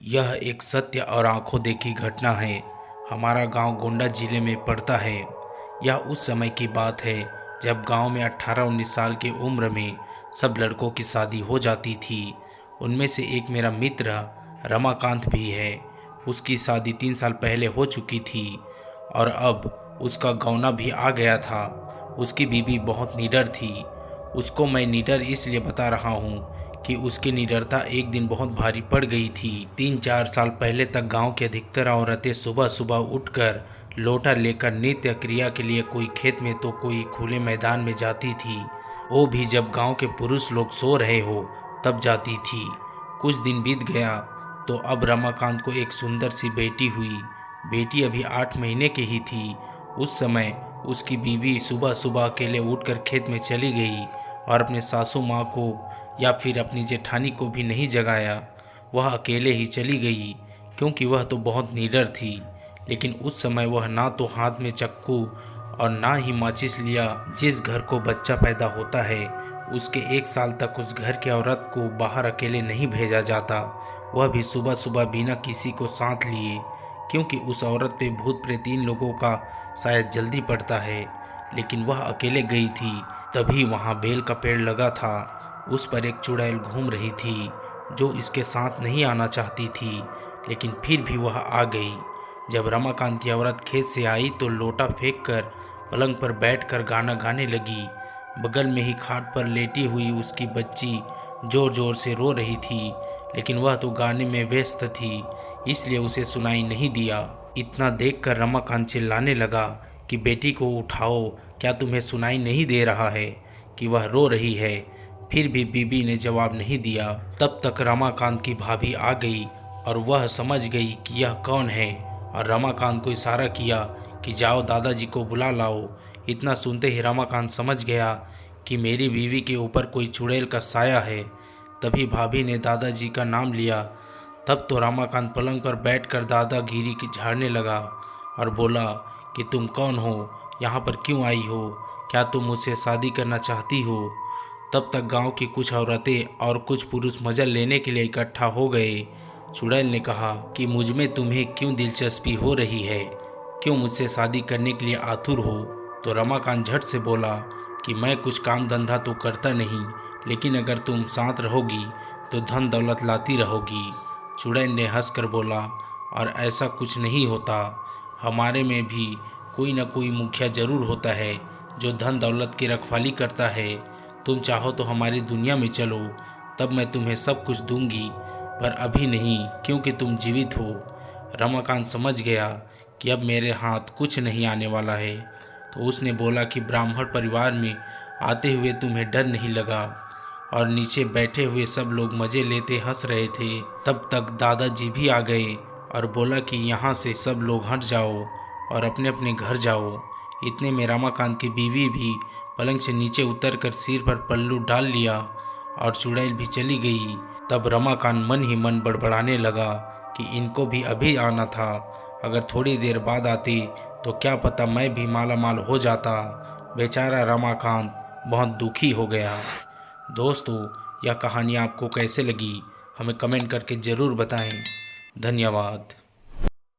यह एक सत्य और आंखों देखी घटना है। हमारा गांव गोंडा जिले में पड़ता है। यह उस समय की बात है जब गांव में 18-19 साल की उम्र में सब लड़कों की शादी हो जाती थी। उनमें से एक मेरा मित्र रमाकांत भी है। उसकी शादी 3 साल पहले हो चुकी थी और अब उसका गौना भी आ गया था। उसकी बीवी बहुत निडर थी। उसको मैं निडर इसलिए बता रहा हूँ कि उसकी निडरता एक दिन बहुत भारी पड़ गई थी। 3-4 साल पहले तक गांव की अधिकतर औरतें सुबह सुबह उठकर लोटा लेकर नित्य क्रिया के लिए कोई खेत में तो कोई खुले मैदान में जाती थी। वो भी जब गांव के पुरुष लोग सो रहे हो तब जाती थी। कुछ दिन बीत गया तो अब रमाकांत को एक सुंदर सी बेटी हुई। बेटी अभी 8 महीने की ही थी। उस समय उसकी बीवी सुबह सुबह अकेले उठकर खेत में चली गई और अपने सासू माँ को या फिर अपनी जेठानी को भी नहीं जगाया। वह अकेले ही चली गई क्योंकि वह तो बहुत निडर थी। लेकिन उस समय वह ना तो हाथ में चक्कू और ना ही माचिस लिया। जिस घर को बच्चा पैदा होता है उसके 1 साल तक उस घर की औरत को बाहर अकेले नहीं भेजा जाता, वह भी सुबह सुबह बिना किसी को साथ लिए, क्योंकि उस औरत पे भूत प्रेत इन लोगों का शायद जल्दी पड़ता है। लेकिन वह अकेले गई थी। तभी वहाँ बेल का पेड़ लगा था। उस पर एक चुड़ैल घूम रही थी जो इसके साथ नहीं आना चाहती थी, लेकिन फिर भी वह आ गई। जब रमाकांत की औरत खेत से आई तो लोटा फेंककर पलंग पर बैठकर गाना गाने लगी। बगल में ही खाट पर लेटी हुई उसकी बच्ची जोर जोर से रो रही थी, लेकिन वह तो गाने में व्यस्त थी इसलिए उसे सुनाई नहीं दिया। इतना देखकर रमाकांत चिल्लाने लगा कि बेटी को उठाओ, क्या तुम्हें सुनाई नहीं दे रहा है कि वह रो रही है। फिर भी बीबी ने जवाब नहीं दिया। तब तक रमाकांत की भाभी आ गई और वह समझ गई कि यह कौन है और रमाकांत को इशारा किया कि जाओ दादाजी को बुला लाओ। इतना सुनते ही रमाकांत समझ गया कि मेरी बीवी के ऊपर कोई चुड़ैल का साया है। तभी भाभी ने दादाजी का नाम लिया। तब तो रमाकांत पलंग पर बैठकर दादागिरी की झाड़ने लगा और बोला कि तुम कौन हो, यहाँ पर क्यों आई हो, क्या तुम मुझसे शादी करना चाहती हो। तब तक गांव की कुछ औरतें और कुछ पुरुष मजा लेने के लिए इकट्ठा हो गए। चुड़ैल ने कहा कि मुझ में तुम्हें क्यों दिलचस्पी हो रही है, क्यों मुझसे शादी करने के लिए आतुर हो। तो रमाकांत झट से बोला कि मैं कुछ काम धंधा तो करता नहीं, लेकिन अगर तुम साथ रहोगी तो धन दौलत लाती रहोगी। चुड़ैल ने हंसकर बोला, और ऐसा कुछ नहीं होता, हमारे में भी कोई न कोई मुखिया जरूर होता है जो धन दौलत की रखवाली करता है। तुम चाहो तो हमारी दुनिया में चलो, तब मैं तुम्हें सब कुछ दूंगी, पर अभी नहीं क्योंकि तुम जीवित हो। रमाकांत समझ गया कि अब मेरे हाथ कुछ नहीं आने वाला है। तो उसने बोला कि ब्राह्मण परिवार में आते हुए तुम्हें डर नहीं लगा। और नीचे बैठे हुए सब लोग मज़े लेते हंस रहे थे। तब तक दादाजी भी आ गए और बोला कि यहाँ से सब लोग हट जाओ और अपने अपने घर जाओ। इतने में रमाकांत की बीवी भी पलंग से नीचे उतरकर सिर पर पल्लू डाल लिया और चुड़ैल भी चली गई। तब रमाकांत मन ही मन बड़बड़ाने लगा कि इनको भी अभी आना था, अगर थोड़ी देर बाद आती तो क्या पता मैं भी माला माल हो जाता। बेचारा रमाकांत बहुत दुखी हो गया। दोस्तों, यह कहानी आपको कैसे लगी हमें कमेंट करके ज़रूर बताएं। धन्यवाद।